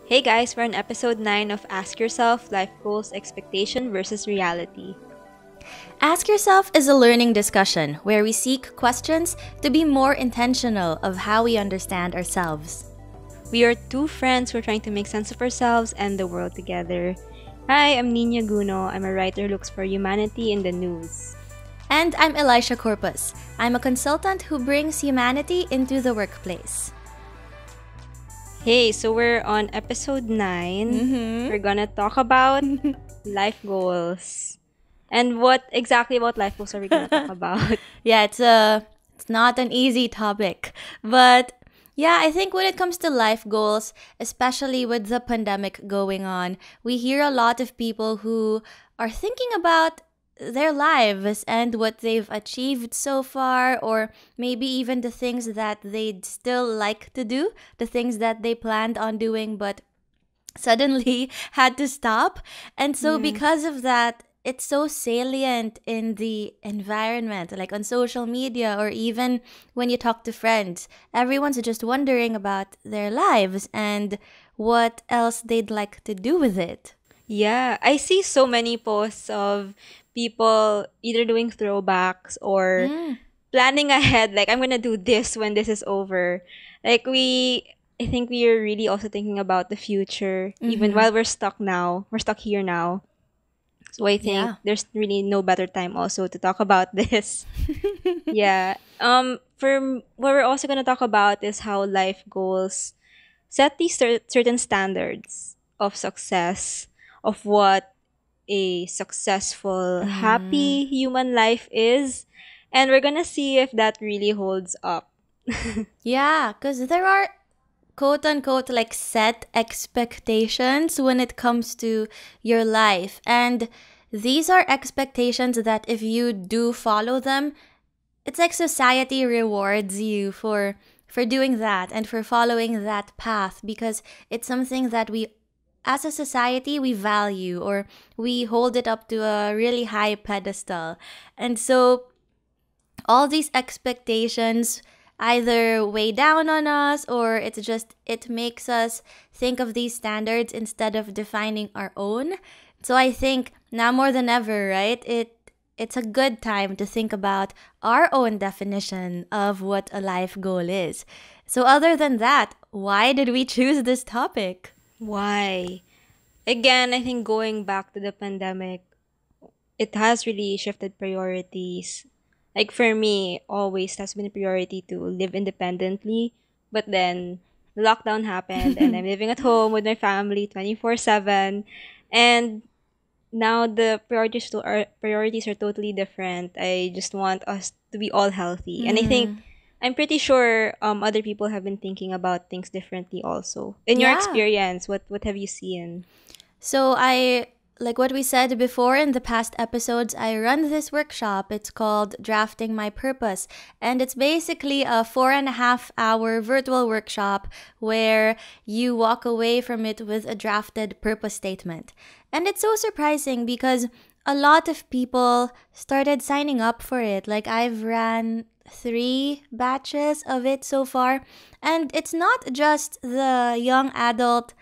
Hey guys, we're on episode 9 of Ask Yourself Life Goals, Expectation versus Reality. Ask Yourself is a learning discussion where we seek questions to be more intentional of how we understand ourselves. We are two friends who are trying to make sense of ourselves and the world together. Hi, I'm Nina Guno. I'm a writer who looks for humanity in the news. And I'm Elisha Corpus. I'm a consultant who brings humanity into the workplace. Hey, so we're on episode 9. We're gonna talk about life goals. And what exactly about life goals are we gonna talk about? Yeah, it's not an easy topic, but yeah, I think when it comes to life goals, especially with the pandemic going on, we hear a lot of people who are thinking about their lives and what they've achieved so far, or maybe even the things that they'd still like to do, the things that they planned on doing but suddenly had to stop. And so, because of that, it's so salient in the environment, like on social media or even when you talk to friends. Everyone's just wondering about their lives and what else they'd like to do with it. Yeah, I see so many posts of people either doing throwbacks or Mm. planning ahead, like I'm gonna do this when this is over. I think we are really also thinking about the future, even Mm-hmm. while we're stuck here now. So I think Yeah. there's really no better time also to talk about this. Yeah. What we're also gonna talk about is how life goals set these certain standards of success, of what a successful, Mm. happy human life is. And we're gonna see if that really holds up. Yeah, because there are quote unquote like set expectations when it comes to your life. And these are expectations that if you do follow them, it's like society rewards you for doing that and for following that path because it's something that we as a society we value or we hold it up to a really high pedestal. And so all these expectations either weigh down on us or it makes us think of these standards instead of defining our own. So I think now more than ever, right? It's a good time to think about our own definition of what a life goal is. So other than that, why did we choose this topic? Why? Again, I think going back to the pandemic, it has really shifted priorities. Like for me, always has been a priority to live independently. But then the lockdown happened and I'm living at home with my family 24/7. And now the priorities are totally different. I just want us to be all healthy. And I think Mm, I'm pretty sure other people have been thinking about things differently also. In your yeah. experience, what have you seen? So I like what we said before in the past episodes, I run this workshop. It's called Drafting My Purpose. And it's basically a 4.5 hour virtual workshop where you walk away from it with a drafted purpose statement. And it's so surprising because a lot of people started signing up for it. Like I've ran 3 batches of it so far. And it's not just the young adult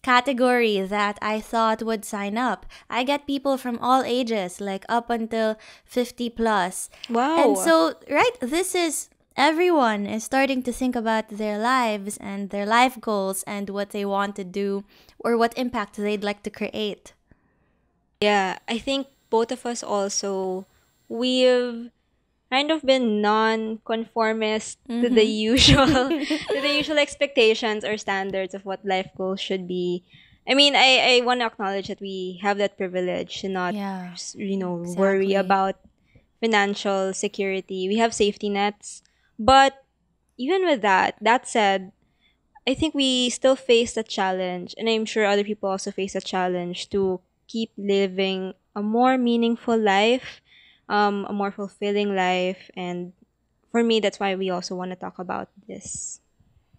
category that I thought would sign up. I get people from all ages, like up until 50 plus. And Wow. so, right, this is everyone is starting to think about their lives and their life goals and what they want to do or what impact they'd like to create. Yeah, I think both of us also, we've kind of been non-conformist to the Mm-hmm. usual to the usual expectations or standards of what life goals should be. I mean, I want to acknowledge that we have that privilege to not, Yeah, worry exactly. about financial security. We have safety nets. But even with that said, I think we still face the challenge, and I'm sure other people also face a challenge to keep living a more meaningful life, a more fulfilling life. And for me, that's why we also want to talk about this.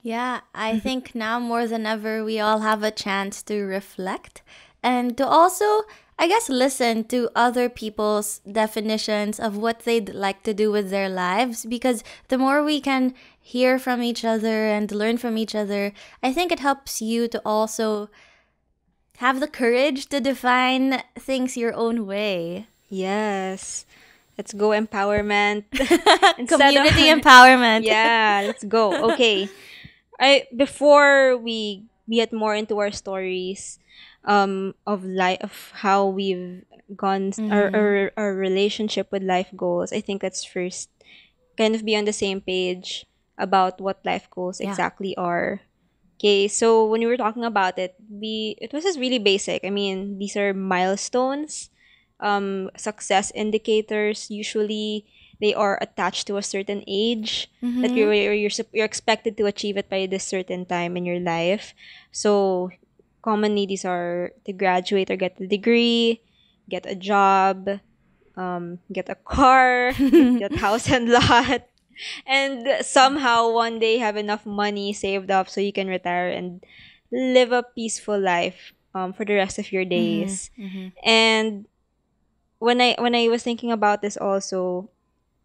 Yeah, I think now more than ever, we all have a chance to reflect and to also, I guess, listen to other people's definitions of what they'd like to do with their lives. Because the more we can hear from each other and learn from each other, I think it helps you to also have the courage to define things your own way. Yes. Let's go empowerment. Instead of Community empowerment. yeah, let's go. Okay. I before we get more into our stories of life of how we've gone Mm-hmm. our relationship with life goals, I think let's first kind of be on the same page about what life goals Yeah. exactly are. Okay, so when we were talking about it, it was just really basic. I mean, these are milestones, success indicators. Usually, they are attached to a certain age that Mm-hmm. you're expected to achieve it by this certain time in your life. So, commonly these are to graduate or get a degree, get a job, get a car, get house and lot, and somehow one day have enough money saved up so you can retire and live a peaceful life for the rest of your Mm-hmm. days. Mm-hmm. And when I was thinking about this also,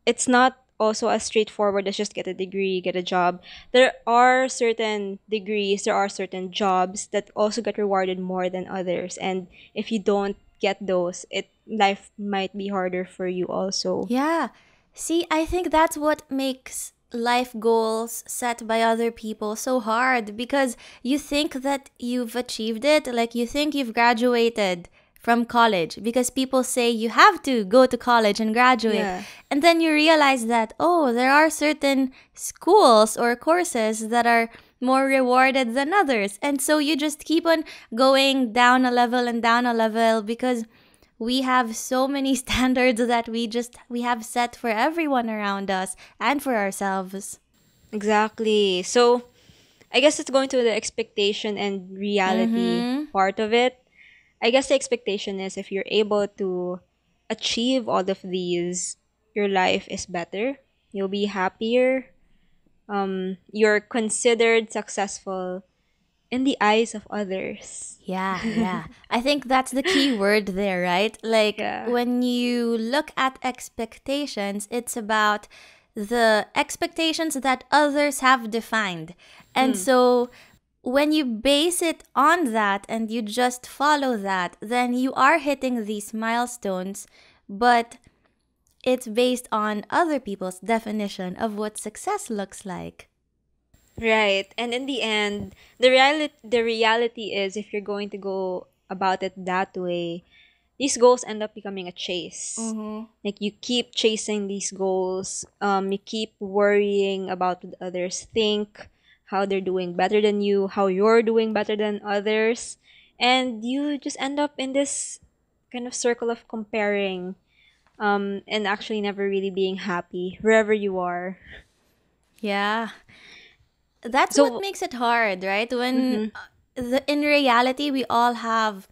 it's not also as straightforward as just get a degree, get a job. There are certain degrees, there are certain jobs that also get rewarded more than others. And if you don't get those, it life might be harder for you also. Yeah. See, I think that's what makes life goals set by other people so hard because you think that you've achieved it, like you think you've graduated from college because people say you have to go to college and graduate. Yeah. And then you realize that, oh, there are certain schools or courses that are more rewarded than others. And so you just keep on going down a level and down a level because we have so many standards that we have set for everyone around us and for ourselves. Exactly. So I guess it's going to the expectation and reality Mhm. part of it. I guess the expectation is if you're able to achieve all of these, your life is better. You'll be happier. You're considered successful in the eyes of others. Yeah, yeah. I think that's the key word there, right? Like Yeah. when you look at expectations, it's about the expectations that others have defined. And Hmm. so when you base it on that and you just follow that, then you are hitting these milestones, but it's based on other people's definition of what success looks like. Right. And in the end, the reality is if you're going to go about it that way, these goals end up becoming a chase. Mm-hmm. Like you keep chasing these goals. You keep worrying about what others think, how they're doing better than you, how you're doing better than others. And you just end up in this kind of circle of comparing, and actually never really being happy wherever you are. Yeah. That's what So, makes it hard, right? When mm-hmm, in reality, we all have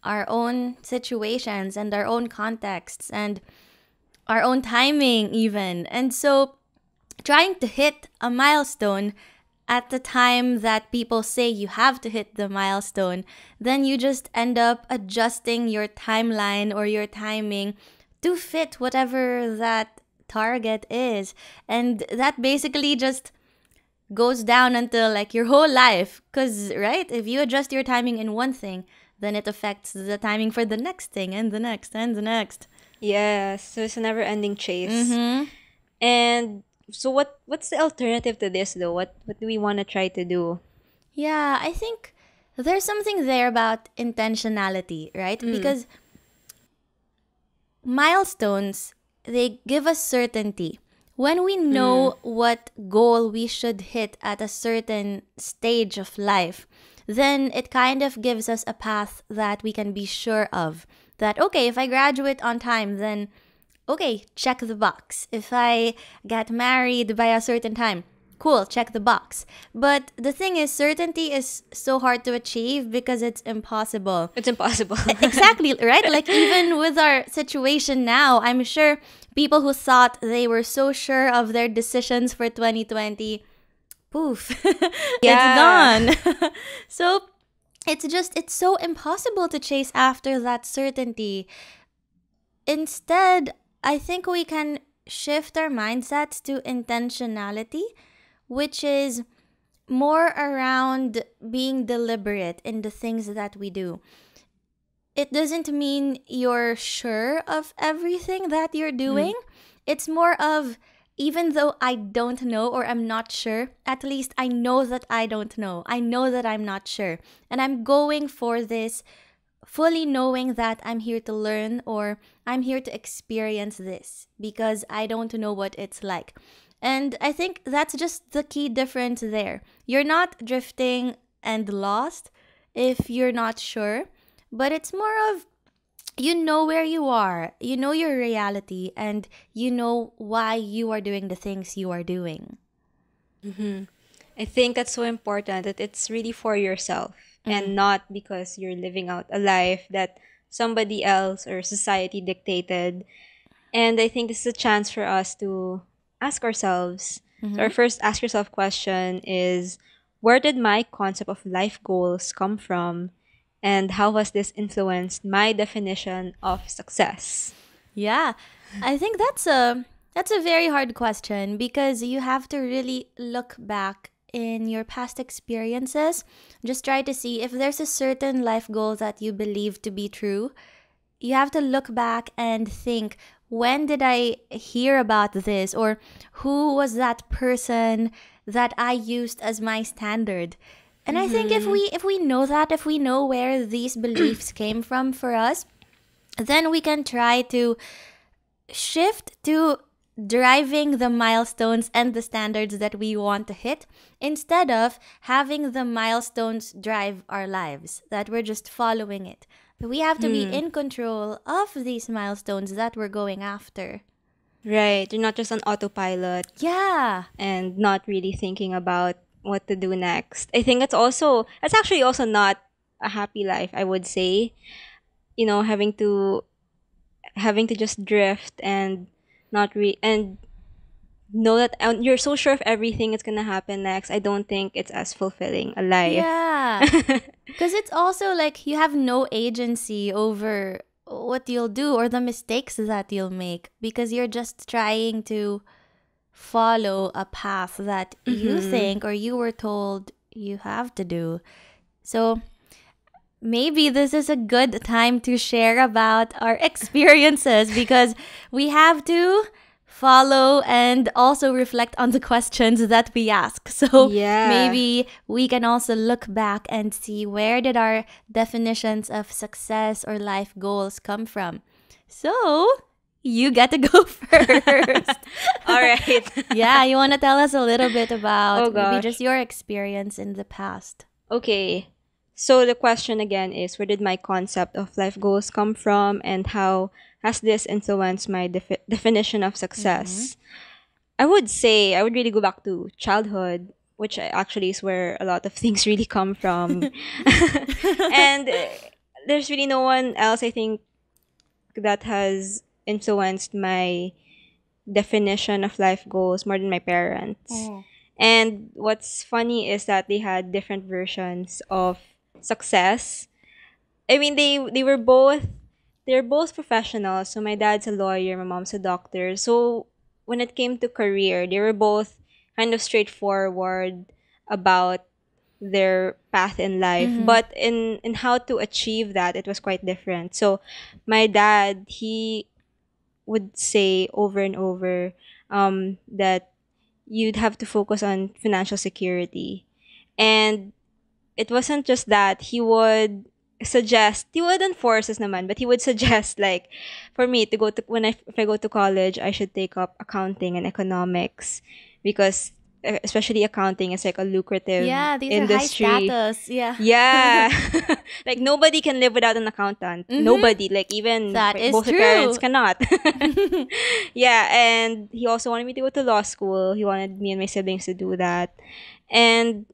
our own situations and our own contexts and our own timing, even. And so, trying to hit a milestone at the time that people say you have to hit the milestone, then you just end up adjusting your timeline or your timing to fit whatever that target is. And that basically just goes down until like your whole life. Because, right, if you adjust your timing in one thing, then it affects the timing for the next thing and the next and the next. yes, so it's a never-ending chase. Mm-hmm. And so, what's the alternative to this though? What do we want to try to do? Yeah, I think there's something there about intentionality, right? Mm, Because milestones, they give us certainty. When we mm, know what goal we should hit at a certain stage of life, then it kind of gives us a path that we can be sure of. That, okay, if I graduate on time, then okay, check the box. If I get married by a certain time, cool, check the box. But the thing is, certainty is so hard to achieve because it's impossible. it's impossible. Exactly, right? Like, even with our situation now, I'm sure people who thought they were so sure of their decisions for 2020, poof, it's Yeah. gone. So, it's so impossible to chase after that certainty. Instead, I think we can shift our mindsets to intentionality, which is more around being deliberate in the things that we do. It doesn't mean you're sure of everything that you're Mhm. doing. It's more of, even though I don't know or I'm not sure, at least I know that I don't know. I know that I'm not sure. And I'm going for this fully knowing that I'm here to learn or I'm here to experience this because I don't know what it's like. And I think that's just the key difference there. You're not drifting and lost if you're not sure, but it's more of, you know where you are, you know your reality, and you know why you are doing the things you are doing. Mhm. I think that's so important that it's really for yourself Mm, and not because you're living out a life that somebody else or society dictated. And I think this is a chance for us to ask ourselves. So our mm-hmm. first ask yourself question is, where did my concept of life goals come from? And how has this influenced my definition of success? Yeah, I think that's a very hard question because you have to really look back in your past experiences. Just try to see if there's a certain life goal that you believe to be true. You have to look back and think, when did I hear about this, or who was that person that I used as my standard? And I think if Mm-hmm. we know that, if we know where these beliefs came from for us, then we can try to shift to driving the milestones and the standards that we want to hit instead of having the milestones drive our lives, that we're just following it. But we have to be Hmm. in control of these milestones that we're going after. Right. You're not just on autopilot Yeah. and not really thinking about what to do next. I think it's actually also not a happy life, I would say. You know, having to just drift and not and know that you're so sure of everything that's gonna happen next. I don't think it's as fulfilling a life. Yeah. Because it's also like you have no agency over what you'll do or the mistakes that you'll make because you're just trying to follow a path that you Mm-hmm. think or you were told you have to do. So maybe this is a good time to share about our experiences because we have to follow and also reflect on the questions that we ask. So Yeah. maybe we can also look back and see where did our definitions of success or life goals come from. So you get to go first. All right. Yeah, you want to tell us a little bit Oh about maybe just gosh. your experience in the past? Okay. So the question again is, where did my concept of life goals come from and how has this influenced my definition of Mm-hmm. success? I would say I would really go back to childhood, which actually is where a lot of things really come from. And there's really no one else, I think, that has influenced my definition of life goals more than my parents. Oh. And what's funny is that they had different versions of success. I mean, they're both professionals. So my dad's a lawyer, my mom's a doctor. So when it came to career, they were both kind of straightforward about their path in life. Mm-hmm. But in how to achieve that, it was quite different. So my dad, he would say over and over that you'd have to focus on financial security. And it wasn't just that. He wouldn't force us naman, but he would suggest, like, for me to go to, if I go to college, I should take up accounting and economics because especially accounting is like a lucrative Yeah, these are high industry. status. Yeah. Yeah. Like nobody can live without an accountant. Mm-hmm. Nobody. Like even That is both my parents true. cannot. Yeah, and he also wanted me to go to law school. He wanted me and my siblings to do that. And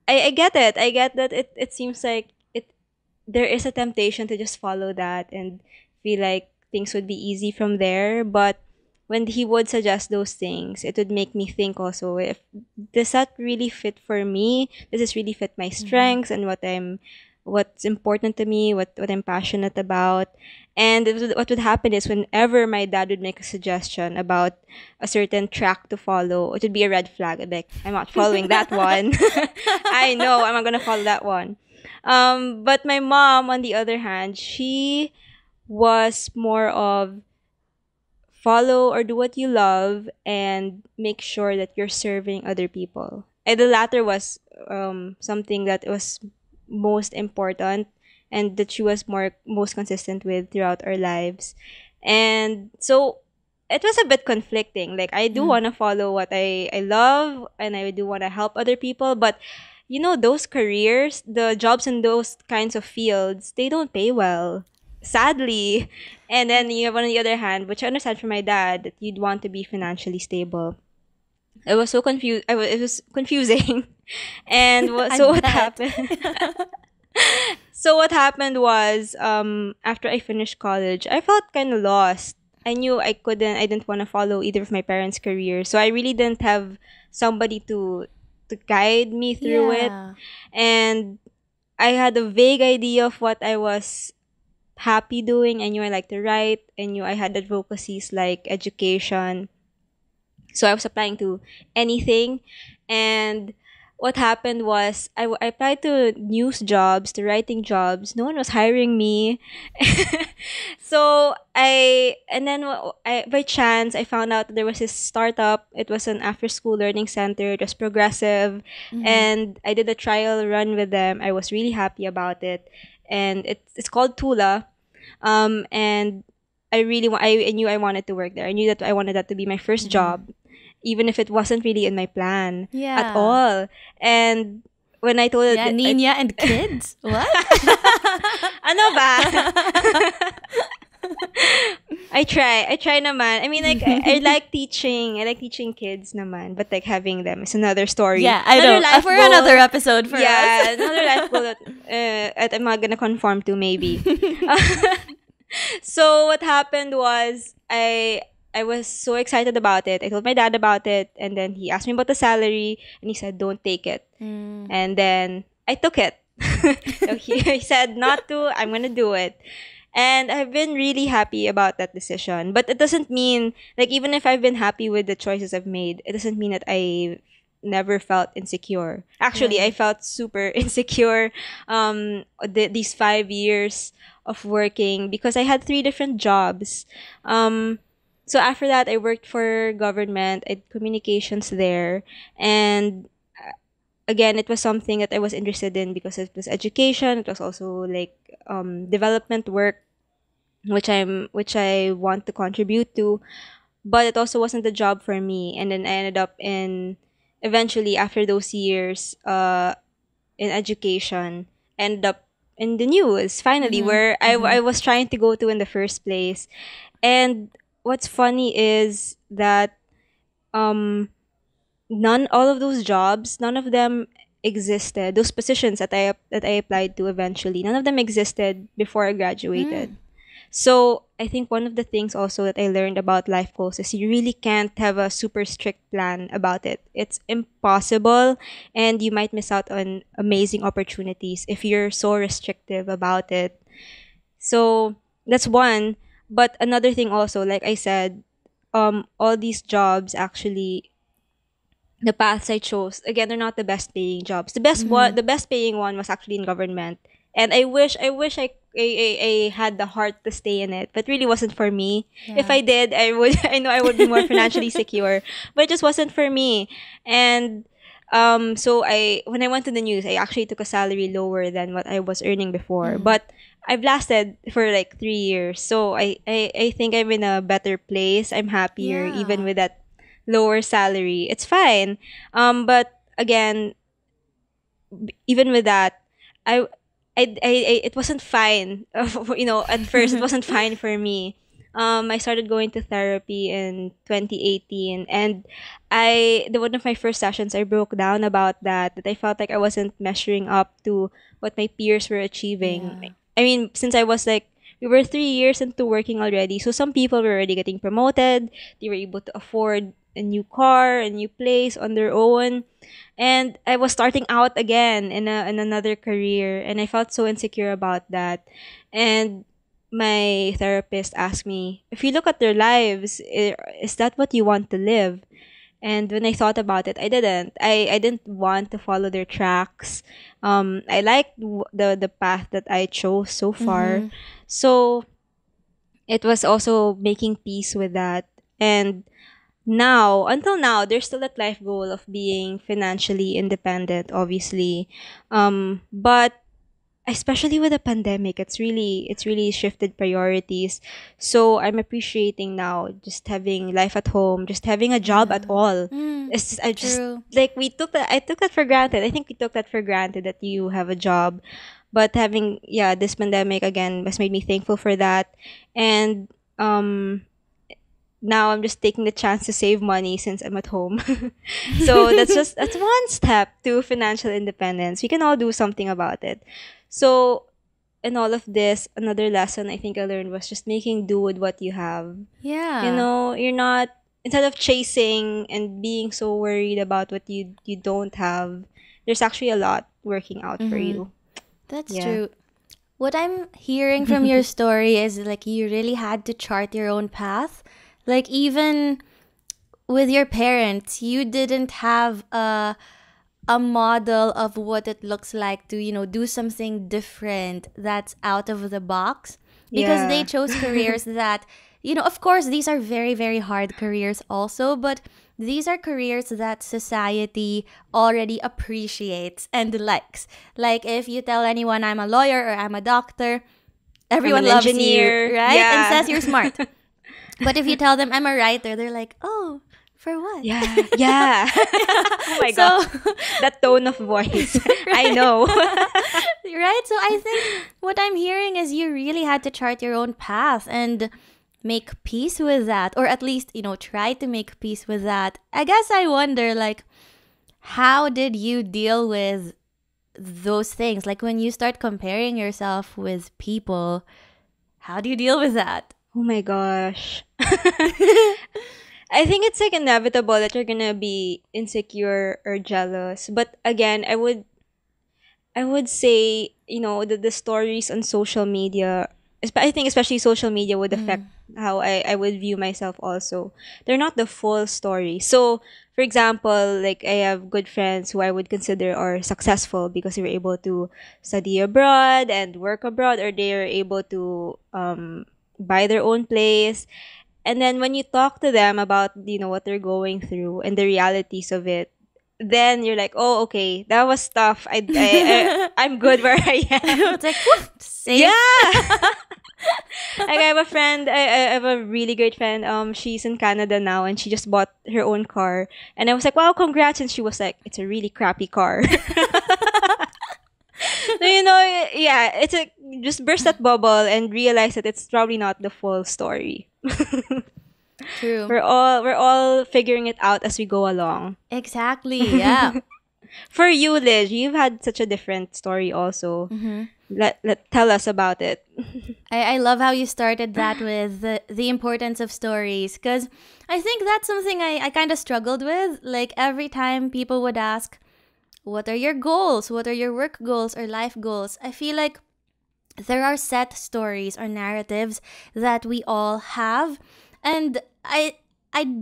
I get it. I get that it seems like there is a temptation to just follow that and feel like things would be easy from there. But when he would suggest those things, it would make me think also, if does that really fit for me? Does this really fit my Mm-hmm. strengths and what's important to me, what I'm passionate about? And what would happen is whenever my dad would make a suggestion about a certain track to follow, it would be a red flag. I'd be like, I'm not following that one. I know I'm not gonna follow that one. But my mom, on the other hand, she was more of follow or do what you love and make sure that you're serving other people. And the latter was something that was most important and that she was most consistent with throughout our lives. And so it was a bit conflicting. Like I do Mm. want to follow what I love and I do want to help other people, but you know those careers, the jobs in those kinds of fields, they don't pay well. Sadly, and then you have on the other hand, which I understand from my dad, that you'd want to be financially stable. I was so confused. It was confusing, and I so what bet. happened? So what happened was, after I finished college, I felt kind of lost. I knew I didn't want to follow either of my parents' careers, so I really didn't have somebody to guide me through it, Yeah. and I had a vague idea of what I was happy doing. I knew I liked to write. I knew I had advocacies like education. So I was applying to anything. And what happened was I applied to news jobs, to writing jobs. No one was hiring me. So and then by chance, I found out that there was this startup. It was an after school learning center. It was progressive. Mm-hmm. And I did a trial run with them. I was really happy about it. And it's called Tula. And I knew I wanted to work there. I knew that I wanted that to be my first Mm-hmm. job, even if it wasn't really in my plan at Yeah. all. And when I told Yeah, it, I, Nina and kids? What? ano ba? I try naman. I mean, like, I like teaching. I like teaching kids naman. But, like, having them is another story. Yeah, I Another know. life For another goal. episode for Yeah, us. another life goal that I'm not gonna conform to, maybe. So what happened was I was so excited about it. I told my dad about it, and then he asked me about the salary, and he said, "Don't take it." Mm. And then I took it. So he said not to. I'm gonna do it, and I've been really happy about that decision. But it doesn't mean, like, even if I've been happy with the choices I've made, it doesn't mean that I never felt insecure. Actually, I Right. felt super insecure these 5 years of working because I had three different jobs. So after that, I worked for government. I did communications there, and again, it was something that I was interested in because it was education. It was also like development work, which I want to contribute to. But it also wasn't the job for me. And then I ended up in eventually after those years in education, ended up in the news finally, Mm-hmm. where Mm-hmm. I was trying to go to in the first place. And what's funny is that um all of those jobs, none of them existed. Those positions that I applied to eventually, none of them existed before I Mm. graduated. So I think one of the things also that I learned about life goals is you really can't have a super strict plan about it. It's impossible, and you might miss out on amazing opportunities if you're so restrictive about it. So that's one. But another thing also, like I said, all these jobs actually, the paths I chose, again, they're not the best paying jobs. Mm-hmm. The best paying one was actually in government. And I wish I had the heart to stay in it, but really wasn't for me. If Yeah. I did, I would, I know I would be more financially secure, but it just wasn't for me. And, so when I went to the news, I actually took a salary lower than what I was earning before, Mm-hmm. but I've lasted for like 3 years. So I think I'm in a better place. I'm happier even Yeah. with that lower salary. It's fine. But again, even with that, I, it wasn't fine. You know, at first it wasn't fine for me. I started going to therapy in 2018, and one of my first sessions, I broke down about that I felt like I wasn't measuring up to what my peers were achieving. Yeah. I mean, since I was like, we were 3 years into working already, so some people were already getting promoted. They were able to afford a new car, a new place on their own, and I was starting out again in another career, and I felt so insecure about that. And my therapist asked me, if you look at their lives, is that what you want to live? And when I thought about it, I didn't. I didn't want to follow their tracks. I liked the path that I chose so far. Mm-hmm. So it was also making peace with that. And now, until now, there's still that life goal of being financially independent, obviously. But especially with the pandemic, it's really shifted priorities. So I'm appreciating now just having life at home, just having a job at Yeah. all. Mm, It's I just true. like we took that I took that for granted. I think we took that for granted that you have a job. But having, yeah, this pandemic again has made me thankful for that. And um now I'm just taking the chance to save money since I'm at home. So that's one step to financial independence. We can all do something about it. So in all of this, another lesson I think I learned was just making do with what you have. Yeah. You're not, instead of chasing and being so worried about what you don't have, there's actually a lot working out for Mm-hmm. you. That's Yeah. true. What I'm hearing from your story is like you really had to chart your own path. Like even with your parents, you didn't have a model of what it looks like to, do something different that's out of the box because they Yeah. chose careers that, of course, these are very, very hard careers also, but these are careers that society already appreciates and likes. Like if you tell anyone I'm a lawyer or I'm a doctor, I'm everyone an loves you, engineer. right? And Yeah. says you're smart. But if you tell them I'm a writer, they're like, oh, for what? Yeah. Yeah. Oh my god. So, That tone of voice. I right? know. Right? So I think what I'm hearing is you really had to chart your own path and make peace with that, or at least, try to make peace with that. I guess I wonder, like, how did you deal with those things? Like, when you start comparing yourself with people, how do you deal with that? Oh my gosh. I think it's like inevitable that you're gonna be insecure or jealous. But again, I would say, the stories on social media, I think especially social media would affect Mm, how I would view myself also. They're not the full story. So, for example, like I have good friends who I would consider are successful because they were able to study abroad and work abroad, or they are able to buy their own place. And then when you talk to them about, what they're going through and the realities of it, then you're like, oh, okay, that was tough. I'm good where I am. it's like, whew, safe. Yeah. Like I have a friend, I have a really great friend. She's in Canada now and she just bought her own car. And I was like, wow, congrats. And she was like, it's a really crappy car. So, yeah, it's a just burst that bubble and realize that it's probably not the full story. True. we're all figuring it out as we go along. Exactly. Yeah. For you, Liz, you've had such a different story also. Mm-hmm. Let tell us about it. I love how you started that with the importance of stories because I think that's something I kind of struggled with. Like every time people would ask, what are your goals? What are your work goals or life goals? I feel like there are set stories or narratives that we all have. And I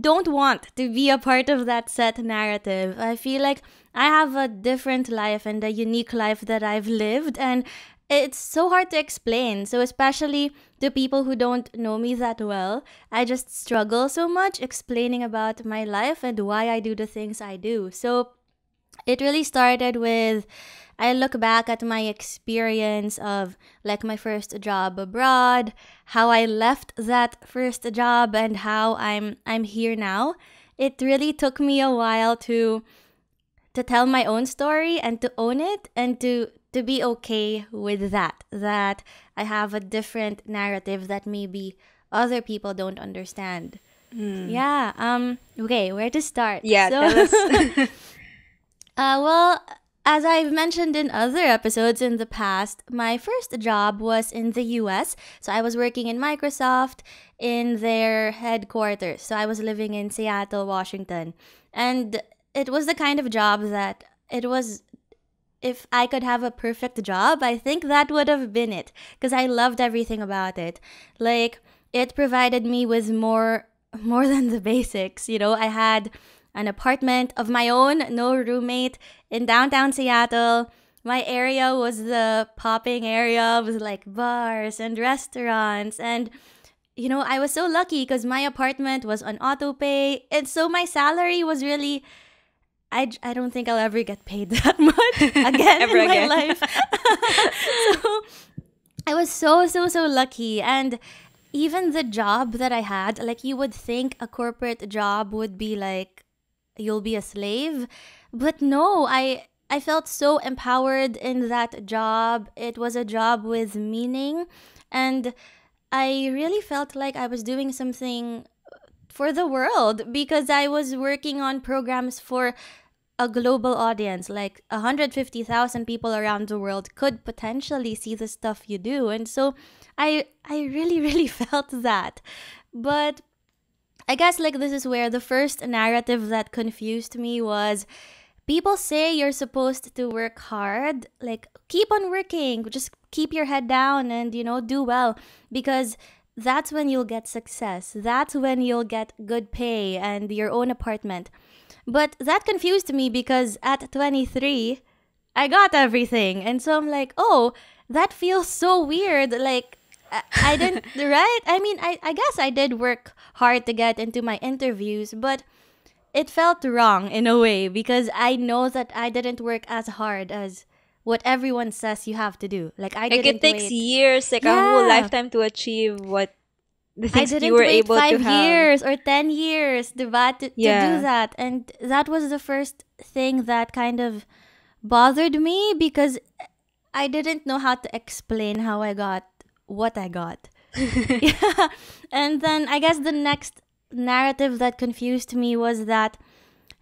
don't want to be a part of that set narrative. I feel like I have a different life and a unique life that I've lived and it's so hard to explain. So especially to people who don't know me that well, I just struggle so much explaining about my life and why I do the things I do. So it really started with I look back at my experience of like my first job abroad, how I left that first job and how I'm here now. It really took me a while to tell my own story and to own it and to be okay with that I have a different narrative that maybe other people don't understand. Mm. Yeah, okay, where to start? Yeah, So tell us. well, as I've mentioned in other episodes in the past, my first job was in the US. So I was working in Microsoft in their headquarters. So I was living in Seattle, Washington. And it was the kind of job that if I could have a perfect job, I think that would have been it because I loved everything about it. Like it provided me with more than the basics. I had an apartment of my own, no roommate in downtown Seattle. My area was the popping area with like bars and restaurants. And, I was so lucky because my apartment was on auto pay. And so my salary was really, I don't think I'll ever get paid that much again Ever in my again. life. So I was so, so, so lucky. And even the job that I had, like you would think a corporate job would be like you'll be a slave, but no, I felt so empowered in that job. It was a job with meaning, and I really felt like I was doing something for the world because I was working on programs for a global audience. Like 150,000 people around the world could potentially see the stuff you do. And so I really really felt that. But I guess like this is where the first narrative that confused me was people say you're supposed to work hard, like keep on working, just keep your head down and do well because that's when you'll get success. That's when you'll get good pay and your own apartment. But that confused me because at 23, I got everything. And so I'm like, oh, that feels so weird. Like, I didn't, right? I mean, I guess I did work hard to get into my interviews, but it felt wrong in a way because I know that I didn't work as hard as what everyone says you have to do. Like, I Like it didn't takes wait. years, like a whole Yeah. lifetime to achieve what the I things that you didn't were wait able to five have. years or 10 years to do Yeah. that. And that was the first thing that kind of bothered me because I didn't know how to explain how I got what I got. Yeah. And then I guess the next narrative that confused me was that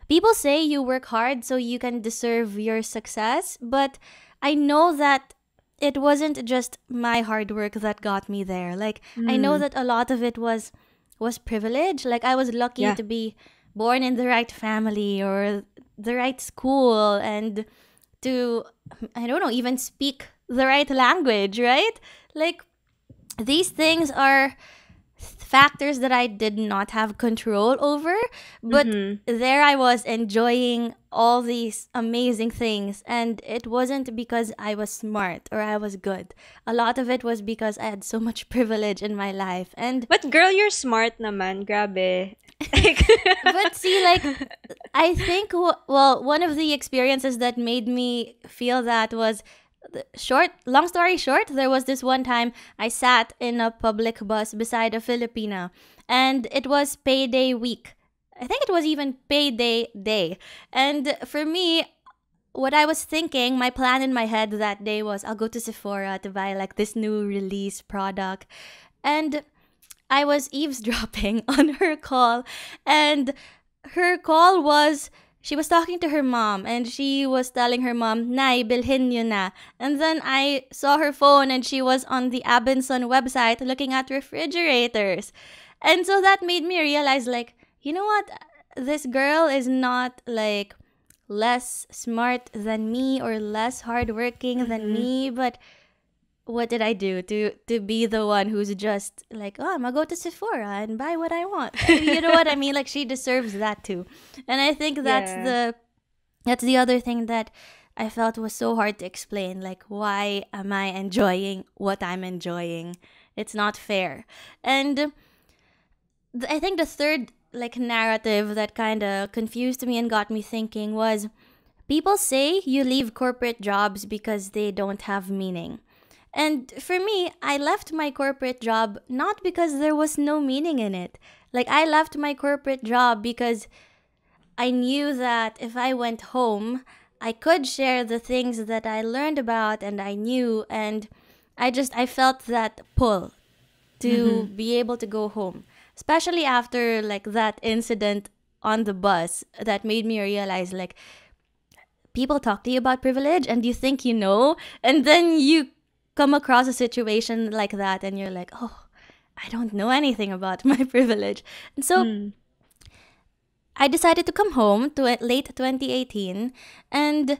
people say you work hard so you can deserve your success, but I know that it wasn't just my hard work that got me there. Like I know Mm. that a lot of it was privilege. Like I was lucky Yeah. to be born in the right family or the right school and to I don't know, even speak the right language, right? Like these things are factors that I did not have control over, but Mm-hmm. there I was enjoying all these amazing things. And it wasn't because I was smart or I was good. A lot of it was because I had so much privilege in my life. And, But girl, you're smart naman. Grabe. Like, but see, like, I think, well, one of the experiences that made me feel that was long story short, there was this one time I sat in a public bus beside a Filipina and it was payday week. I think it was even payday day. And for me, what I was thinking, my plan in my head that day was I'll go to Sephora to buy like this new release product. And I was eavesdropping on her call, and her call was she was talking to her mom and she was telling her mom, Nay, bilhin nyo na. And then I saw her phone and she was on the Abenson website looking at refrigerators. And so that made me realize, like, you know what? This girl is not like less smart than me or less hardworking than mm-hmm. me, but what did I do to be the one who's just like, oh, I'm gonna go to Sephora and buy what I want? You know what I mean? Like she deserves that too. And I think Yeah. that's the other thing that I felt was so hard to explain. Like, why am I enjoying what I'm enjoying? It's not fair. And I think the third like narrative that kind of confused me and got me thinking was people say you leave corporate jobs because they don't have meaning. And for me, I left my corporate job not because there was no meaning in it. Like, I left my corporate job because I knew that if I went home, I could share the things that I learned about and I knew. And I felt that pull to Mm-hmm. be able to go home, especially after like that incident on the bus that made me realize like people talk to you about privilege and you think you know, and then you come across a situation like that and you're like, oh, I don't know anything about my privilege. And so Mm. I decided to come home to late 2018, and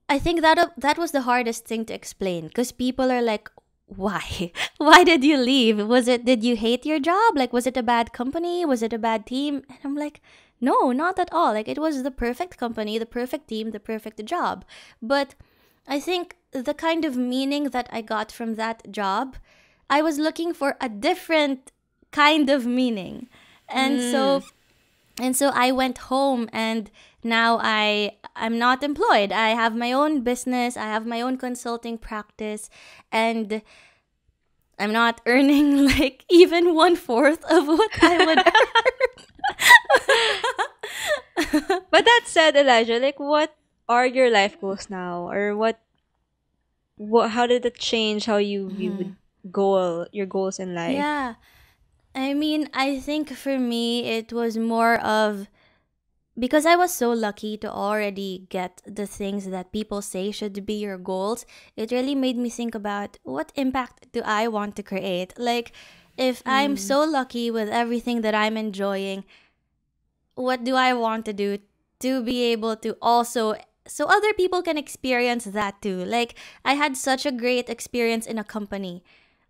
I think that was the hardest thing to explain because people are like, why? Why did you leave? Did you hate your job? Like, was it a bad company? Was it a bad team? And I'm like, no, not at all. Like, it was the perfect company, the perfect team, the perfect job. But I think the kind of meaning that I got from that job, I was looking for a different kind of meaning. And Mm. so I went home, and now I'm not employed. I have my own business, I have my own consulting practice, and I'm not earning like even one fourth of what I would earn. But that said, Elijah, like what are your life goals now, or what how did it change how you would your goals in life? Yeah. I mean, I think for me it was more of, because I was so lucky to already get the things that people say should be your goals, it really made me think about what impact do I want to create? Like, if I'm Mm. so lucky with everything that I'm enjoying, what do I want to do to be able to also, so other people can experience that too? Like, I had such a great experience in a company,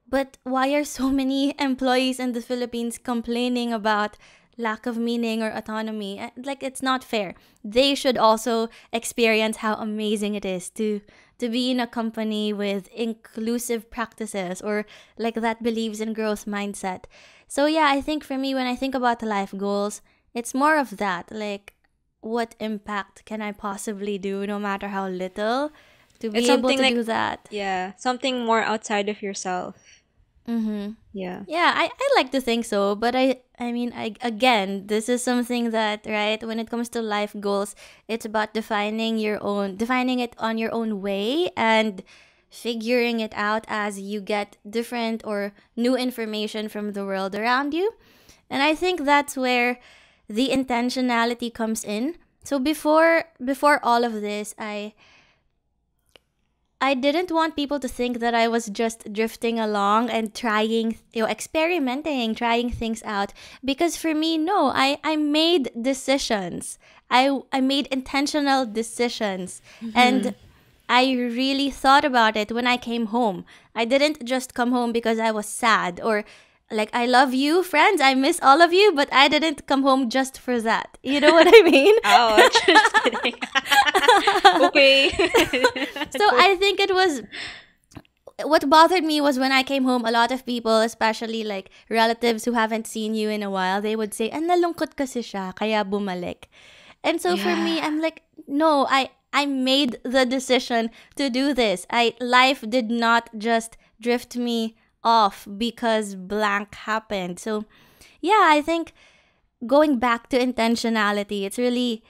but why are so many employees in the Philippines complaining about lack of meaning or autonomy? Like, it's not fair. They should also experience how amazing it is to be in a company with inclusive practices, or like that believes in growth mindset. So yeah, I think for me, when I think about the life goals, it's more of that, like, what impact can I possibly do, no matter how little, to It's be able something to like, do that. yeah, something more outside of yourself. Mm-hmm. Yeah. Yeah, I like to think so, but I mean, again, this is something that, right, when it comes to life goals, it's about defining it on your own way, and figuring it out as you get different or new information from the world around you. And I think that's where the intentionality comes in. So before all of this, I didn't want people to think that I was just drifting along and trying, experimenting, trying things out. Because for me, no, I made decisions. I made intentional decisions. Mm-hmm. And I really thought about it when I came home. I didn't just come home because I was sad, or like, I love you, friends. I miss all of you, but I didn't come home just for that. You know what I mean? Ouch. Just kidding. Okay. So Go. I think it was, what bothered me was when I came home, a lot of people, especially like relatives who haven't seen you in a while, they would say, "Ang nalungkot kasi siya, kaya bumalik." And so for Yeah. me, I'm like, no, I made the decision to do this. I Life did not just drift me off because blank happened. So yeah, I think going back to intentionality, it's really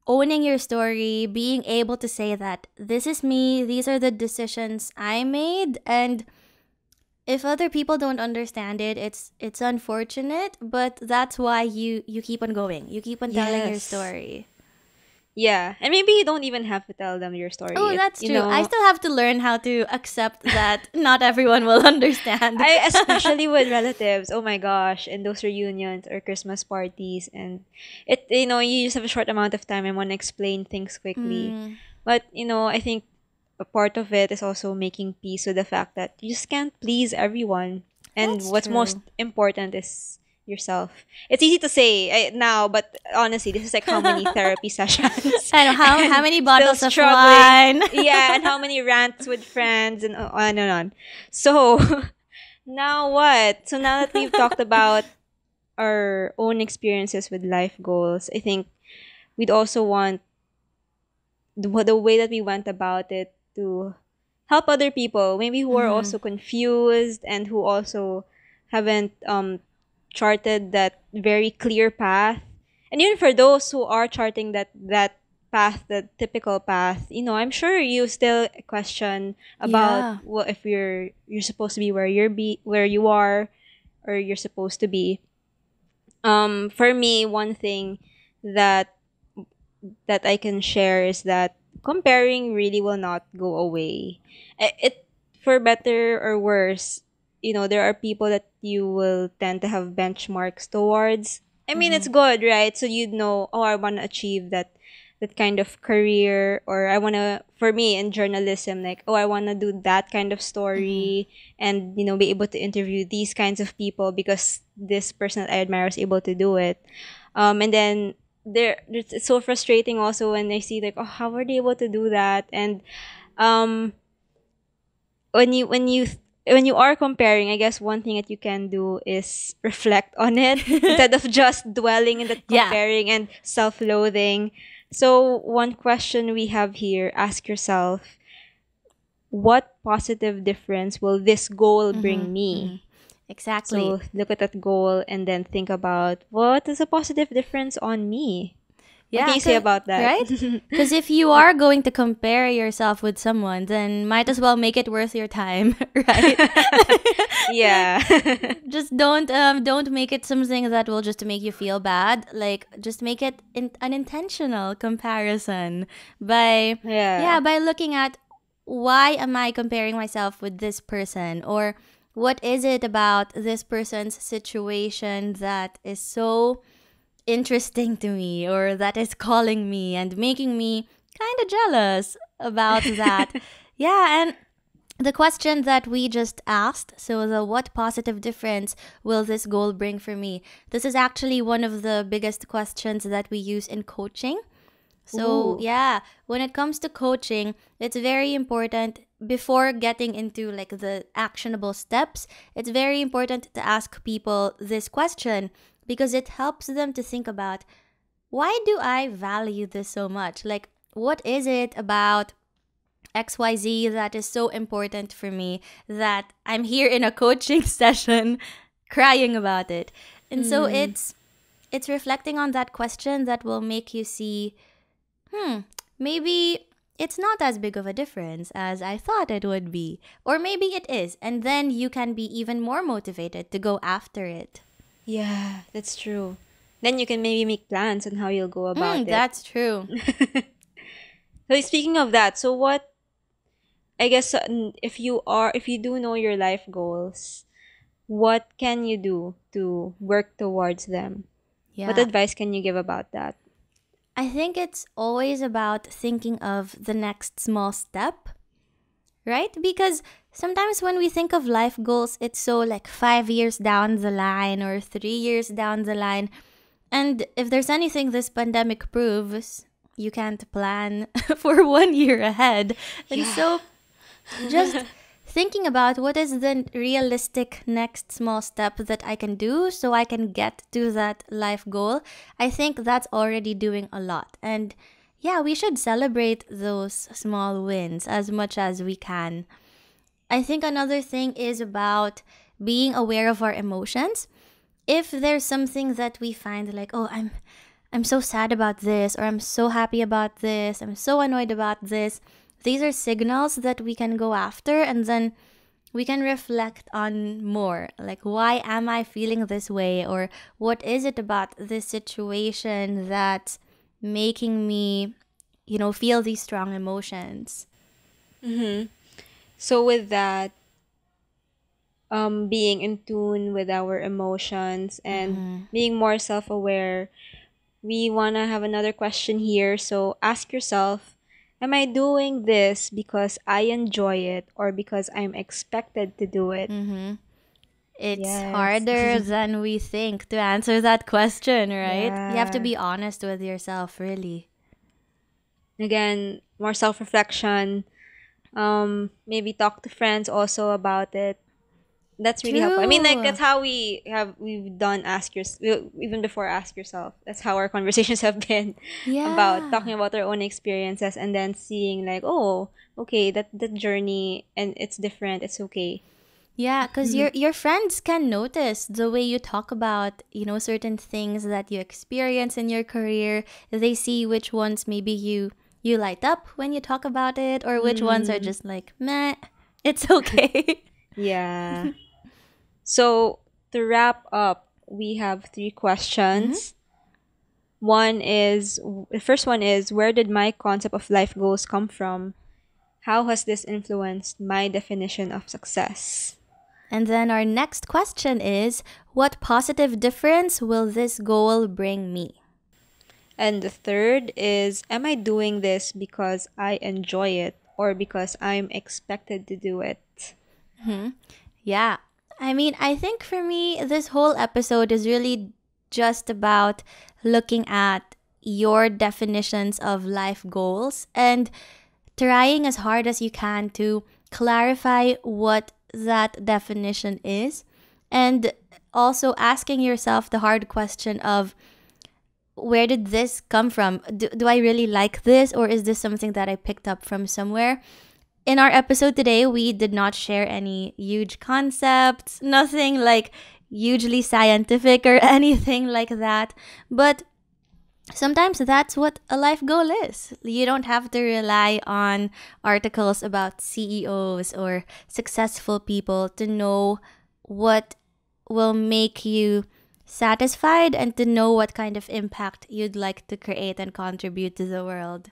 owning your story, being able to say that this is me, these are the decisions I made, and if other people don't understand it, it's unfortunate, but that's why you keep on going. You keep on telling your Yes. story. Yeah. And maybe you don't even have to tell them your story. Oh, It, that's true. I still have to learn how to accept that not everyone will understand. I especially with relatives. Oh my gosh, in those reunions or Christmas parties, and you just have a short amount of time and want to explain things quickly. Mm, But I think a part of it is also making peace with the fact that you just can't please everyone, and that's what's most true. important is yourself. It's easy to say now, but honestly, this is like how many therapy sessions I know how and many still bottles of struggling. wine. Yeah, and how many rants with friends and on and on. So, now what? So now that we've talked about our own experiences with life goals, I think we'd also want the way that we went about it to help other people, maybe who are Mm-hmm. also confused and who also haven't charted that very clear path. And even for those who are charting that path, the typical path, I'm sure you still question about Yeah. what if you're supposed to be where you are, or you're supposed to be. For me, one thing that I can share is that comparing really will not go away. It for better or worse, there are people that you will tend to have benchmarks towards. I mean, it's Mm-hmm. good, right? So you'd know, oh, I want to achieve that kind of career, or I want to, for me in journalism, like, oh, I want to do that kind of story and, be able to interview these kinds of people because this person that I admire is able to do it. And then it's so frustrating also when I see like, oh, how are they able to do that? And um, when you are comparing, I guess one thing that you can do is reflect on it instead of just dwelling in that Yeah. comparing and self-loathing. So one question we have here: ask yourself, what positive difference will this goal bring Mm-hmm. me? Exactly. So look at that goal and then think about, what is a positive difference on me? What can Yeah, you say about that? right? Because if you are going to compare yourself with someone, then might as well make it worth your time, right? Yeah. Just don't make it something that will just make you feel bad. Like just make it an intentional comparison by Yeah. yeah, by looking at why am I comparing myself with this person, or what is it about this person's situation that is so interesting to me, or that is calling me and making me kind of jealous about that. Yeah, and the question that we just asked, so the what positive difference will this goal bring for me? This is actually one of the biggest questions that we use in coaching. So, Ooh. yeah, when it comes to coaching, it's very important before getting into like the actionable steps. It's very important to ask people this question because it helps them to think about, why do I value this so much? Like, what is it about XYZ that is so important for me that I'm here in a coaching session crying about it? And so Hmm. it's reflecting on that question that will make you see, maybe it's not as big of a difference as I thought it would be. Or maybe it is. And then you can be even more motivated to go after it. Yeah, that's true. Then you can maybe make plans on how you'll go about it. That's true. So speaking of that, so what, I guess, if you do know your life goals, what can you do to work towards them? What Yeah. advice can you give about that? I think it's always about thinking of the next small step, right? Because sometimes when we think of life goals, it's so like 5 years down the line or 3 years down the line. And if there's anything this pandemic proves, you can't plan for 1 year ahead. And Yeah. so just thinking about what is the realistic next small step that I can do so I can get to that life goal, I think that's already doing a lot. And yeah, we should celebrate those small wins as much as we can. I think another thing is about being aware of our emotions. If there's something that we find like, oh, I'm so sad about this, or I'm so happy about this, I'm so annoyed about this. These are signals that we can go after, and then we can reflect on more. Like, why am I feeling this way? Or what is it about this situation that's making me, feel these strong emotions? Mm-hmm. So with that, being in tune with our emotions and being more self-aware, we want to have another question here. So ask yourself, am I doing this because I enjoy it or because I'm expected to do it? Mm-hmm. It's Yes. harder than we think to answer that question, right? You have to Yeah. be honest with yourself, really. Again, more self-reflection. Maybe talk to friends also about it. That's really helpful. I mean, like True. that's how we've done even before ask yourself. That's how our conversations have been about Yeah. talking about our own experiences and then seeing like, oh, okay, that journey and it's different. It's okay. Yeah, because your friends can notice the way you talk about, certain things that you experience in your career. They see which ones maybe you light up when you talk about it, or which ones are Mm, just like, meh, it's okay. yeah. So to wrap up, we have three Mm-hmm. questions. The first one is, where did my concept of life goals come from? How has this influenced my definition of success? And then our next question is, what positive difference will this goal bring me? And the third is, am I doing this because I enjoy it or because I'm expected to do it? Yeah. I mean, I think for me, this whole episode is really just about looking at your definitions of life goals and trying as hard as you can to clarify what that definition is. And also asking yourself the hard question of, where did this come from? Do I really like this, or is this something that I picked up from somewhere? In our episode today, we did not share any huge concepts, nothing like hugely scientific or anything like that. But sometimes that's what a life goal is. You don't have to rely on articles about CEOs or successful people to know what will make you satisfied and to know what kind of impact you'd like to create and contribute to the world.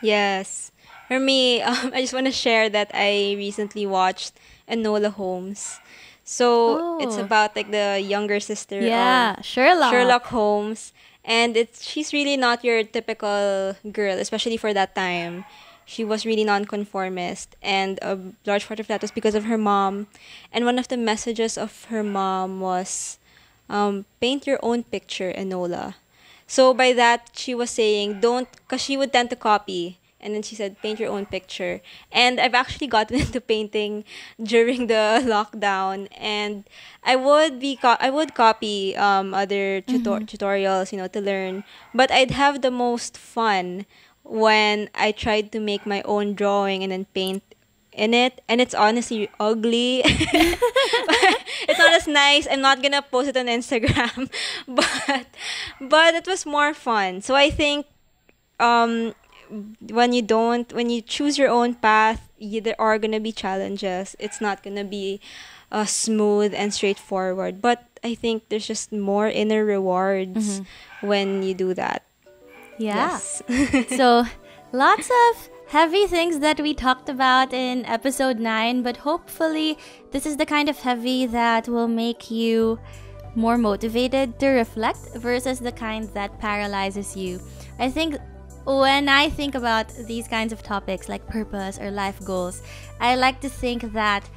Yes. For me, I just want to share that I recently watched Enola Holmes. So it's Oh, about like the younger sister of yeah, Sherlock. Sherlock Holmes, and it's she's really not your typical girl, especially for that time. She was really nonconformist, and a large part of that was because of her mom. And one of the messages of her mom was, paint your own picture, Enola. So by that, she was saying, don't, because she would tend to copy. And then she said, paint your own picture. And I've actually gotten into painting during the lockdown. And I would copy other tutorials, to learn. But I'd have the most fun when I tried to make my own drawing and then paint in it, and it's honestly ugly. It's not as nice. I'm not gonna post it on Instagram, but it was more fun. So I think, um when you choose your own path, there are gonna be challenges. It's not gonna be smooth and straightforward, but I think there's just more inner rewards when you do that. Yeah. Yes. So, lots of heavy things that we talked about in episode 9, but hopefully, this is the kind of heavy that will make you more motivated to reflect versus the kind that paralyzes you. I think when I think about these kinds of topics like purpose or life goals, I like to think that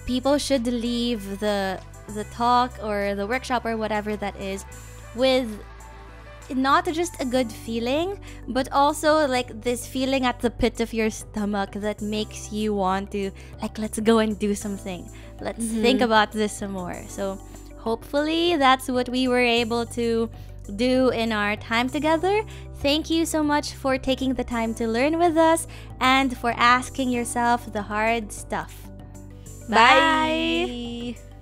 people should leave the talk or the workshop or whatever that is with not just a good feeling, but also like this feeling at the pit of your stomach that makes you want to, like, let's go and do something. Let's think about this some more. So hopefully that's what we were able to do in our time together. Thank you so much for taking the time to learn with us and for asking yourself the hard stuff. Bye. Bye.